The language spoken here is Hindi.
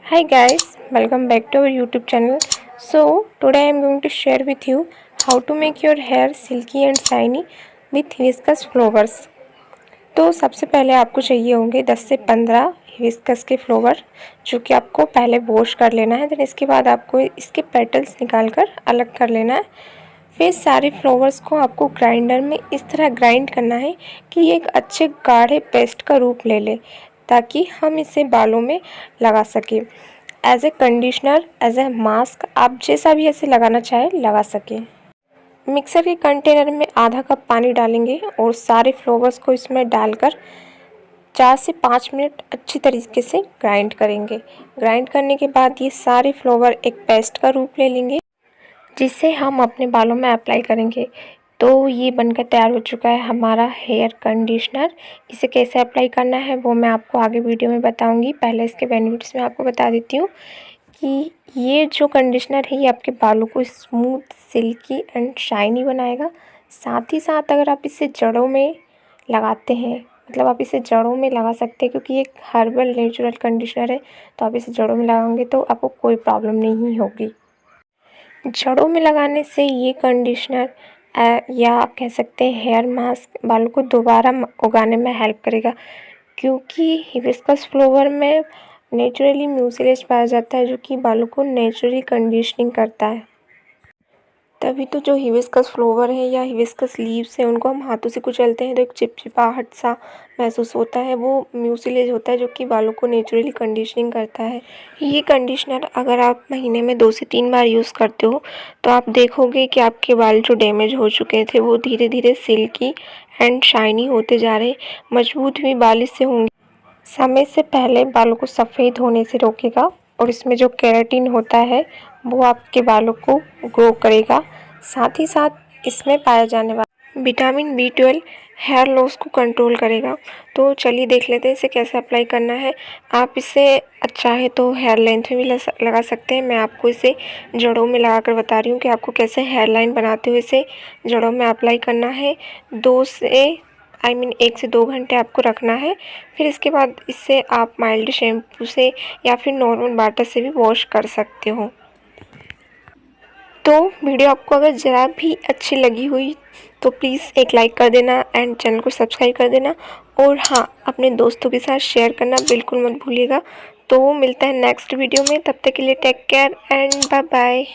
Hi guys, welcome back to our YouTube channel. So today I am going to share with you how to make your hair silky and shiny with hibiscus flowers. तो सबसे पहले आपको चाहिए होंगे 10 से 15 हिबिस्कस के फ्लावर, जो कि आपको पहले वॉश कर लेना है। देन इसके बाद आपको इसके पेटल्स निकाल कर अलग कर लेना है। फिर सारे फ्लावर्स को आपको ग्राइंडर में इस तरह ग्राइंड करना है कि ये एक अच्छे गाढ़े पेस्ट का रूप ले ले, ताकि हम इसे बालों में लगा सकें। As a conditioner, as a mask, आप जैसा भी ऐसे लगाना चाहे लगा सकें। मिक्सर के कंटेनर में आधा कप पानी डालेंगे और सारे फ्लावर्स को इसमें डालकर 4 से 5 मिनट अच्छी तरीके से ग्राइंड करेंगे। ग्राइंड करने के बाद ये सारे फ्लावर एक पेस्ट का रूप ले लेंगे, जिसे हम अपने बालों में अप्लाई करेंगे। तो ये बनकर तैयार हो चुका है हमारा हेयर कंडीशनर। इसे कैसे अप्लाई करना है वो मैं आपको आगे वीडियो में बताऊंगी। पहले इसके बेनिफिट्स मैं आपको बता देती हूँ कि ये जो कंडीशनर है ये आपके बालों को स्मूथ, सिल्की एंड शाइनी बनाएगा। साथ ही साथ अगर आप इसे जड़ों में लगाते हैं, मतलब आप इसे जड़ों में लगा सकते हैं, क्योंकि ये एक हर्बल नेचुरल कंडीशनर है। तो आप इसे जड़ों में लगाएंगे तो आपको कोई प्रॉब्लम नहीं होगी। जड़ों में लगाने से ये कंडीशनर या आप कह सकते हैं हेयर मास्क बालों को दोबारा उगाने में हेल्प करेगा, क्योंकि हिबिस्कस फ्लावर में नेचुरली म्यूसिलेज पाया जाता है, जो कि बालों को नेचुरली कंडीशनिंग करता है। तभी तो जो हिबिस्कस फ्लावर है या हिबिस्कस लीव्स हैं, उनको हम हाथों से कुचलते हैं तो एक चिपचिपाहट सा महसूस होता है। वो म्यूसिलेज होता है जो कि बालों को नेचुरली कंडीशनिंग करता है। ये कंडीशनर अगर आप महीने में 2 से 3 बार यूज़ करते हो तो आप देखोगे कि आपके बाल जो डैमेज हो चुके थे वो धीरे धीरे सिल्की एंड शाइनी होते जा रहे, मजबूत भी बाल इससे होंगे। समय से पहले बालों को सफ़ेद होने से रोकेगा और इसमें जो केराटिन होता है वो आपके बालों को ग्रो करेगा। साथ ही साथ इसमें पाया जाने वाला विटामिन B12 हेयर लॉस को कंट्रोल करेगा। तो चलिए देख लेते हैं इसे कैसे अप्लाई करना है। आप इसे चाहे तो हेयर लेंथ में भी लगा सकते हैं। मैं आपको इसे जड़ों में लगा कर बता रही हूँ कि आपको कैसे हेयर लाइन बनाते हुए इसे जड़ों में अप्लाई करना है। 1 से 2 घंटे आपको रखना है। फिर इसके बाद इससे आप माइल्ड शैम्पू से या फिर नॉर्मल वाटर से भी वॉश कर सकते हो। तो वीडियो आपको अगर ज़रा भी अच्छी लगी हुई तो प्लीज़ एक लाइक कर देना एंड चैनल को सब्सक्राइब कर देना। और हाँ, अपने दोस्तों के साथ शेयर करना बिल्कुल मत भूलिएगा। तो मिलता है नेक्स्ट वीडियो में, तब तक के लिए take care and bye bye.